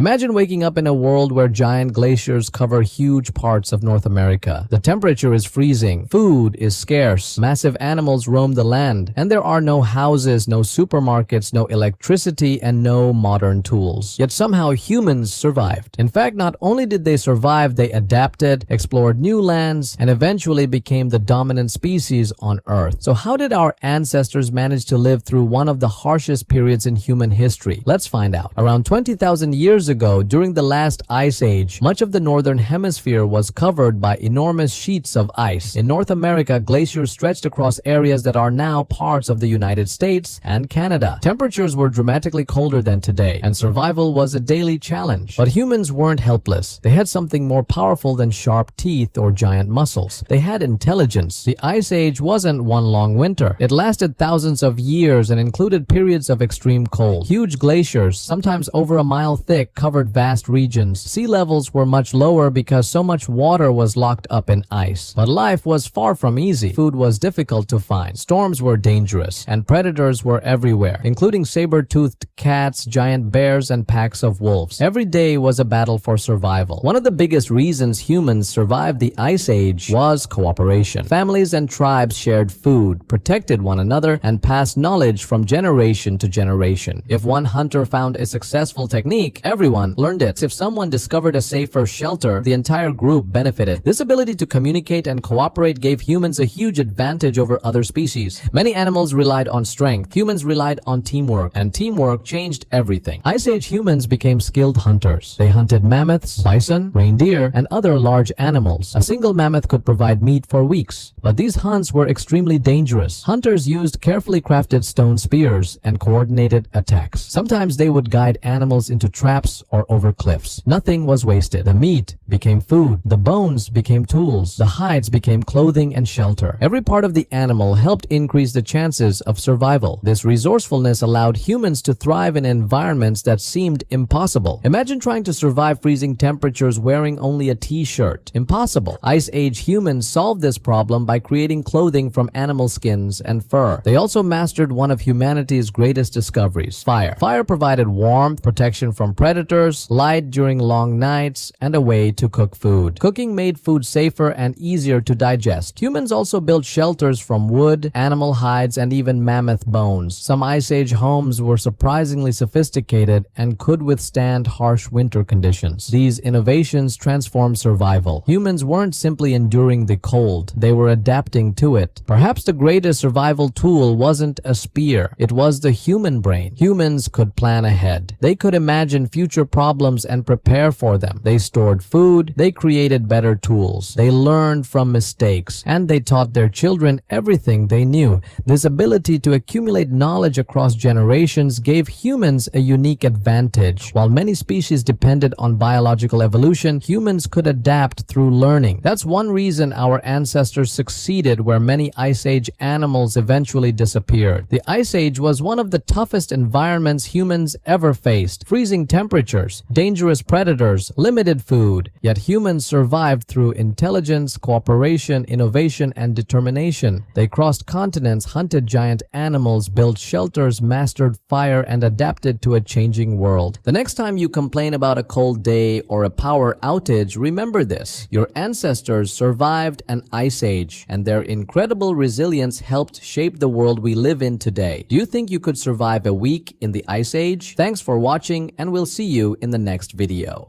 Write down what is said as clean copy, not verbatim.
Imagine waking up in a world where giant glaciers cover huge parts of North America. The temperature is freezing, food is scarce, massive animals roam the land, and there are no houses, no supermarkets, no electricity, and no modern tools. Yet somehow humans survived. In fact, not only did they survive, they adapted, explored new lands, and eventually became the dominant species on Earth. So how did our ancestors manage to live through one of the harshest periods in human history? Let's find out. Around 20,000 years ago, during the last ice age, much of the northern hemisphere was covered by enormous sheets of ice. In North America, glaciers stretched across areas that are now parts of the United States and Canada. Temperatures were dramatically colder than today, and survival was a daily challenge. But humans weren't helpless. They had something more powerful than sharp teeth or giant muscles. They had intelligence. The ice age wasn't one long winter. It lasted thousands of years and included periods of extreme cold. Huge glaciers, sometimes over a mile thick, covered vast regions. Sea levels were much lower because so much water was locked up in ice. But life was far from easy. Food was difficult to find. Storms were dangerous, and predators were everywhere, including saber-toothed cats, giant bears, and packs of wolves. Every day was a battle for survival. One of the biggest reasons humans survived the ice age was cooperation. Families and tribes shared food, protected one another, and passed knowledge from generation to generation. If one hunter found a successful technique, everyone learned it. If someone discovered a safer shelter, the entire group benefited. This ability to communicate and cooperate gave humans a huge advantage over other species. Many animals relied on strength. Humans relied on teamwork, and teamwork changed everything. Ice Age humans became skilled hunters. They hunted mammoths, bison, reindeer, and other large animals. A single mammoth could provide meat for weeks, but these hunts were extremely dangerous. Hunters used carefully crafted stone spears and coordinated attacks. Sometimes they would guide animals into traps or over cliffs. Nothing was wasted. The meat became food. The bones became tools. The hides became clothing and shelter. Every part of the animal helped increase the chances of survival. This resourcefulness allowed humans to thrive in environments that seemed impossible. Imagine trying to survive freezing temperatures wearing only a t-shirt. Impossible. Ice Age humans solved this problem by creating clothing from animal skins and fur. They also mastered one of humanity's greatest discoveries, fire. Fire provided warmth, protection from predators, light during long nights, and a way to cook food. Cooking made food safer and easier to digest. Humans also built shelters from wood, animal hides, and even mammoth bones. Some Ice Age homes were surprisingly sophisticated and could withstand harsh winter conditions. These innovations transformed survival. Humans weren't simply enduring the cold, they were adapting to it. Perhaps the greatest survival tool wasn't a spear, it was the human brain. Humans could plan ahead. They could imagine future problems and prepare for them. They stored food, they created better tools, they learned from mistakes, and they taught their children everything they knew. This ability to accumulate knowledge across generations gave humans a unique advantage. While many species depended on biological evolution, humans could adapt through learning. That's one reason our ancestors succeeded where many Ice Age animals eventually disappeared. The Ice Age was one of the toughest environments humans ever faced. Freezing temperatures, dangerous predators, limited food. Yet humans survived through intelligence, cooperation, innovation, and determination. They crossed continents, hunted giant animals, built shelters, mastered fire, and adapted to a changing world. The next time you complain about a cold day or a power outage, remember this. Your ancestors survived an Ice Age, and their incredible resilience helped shape the world we live in today. Do you think you could survive a week in the Ice Age? Thanks for watching, and we'll see you in the next video.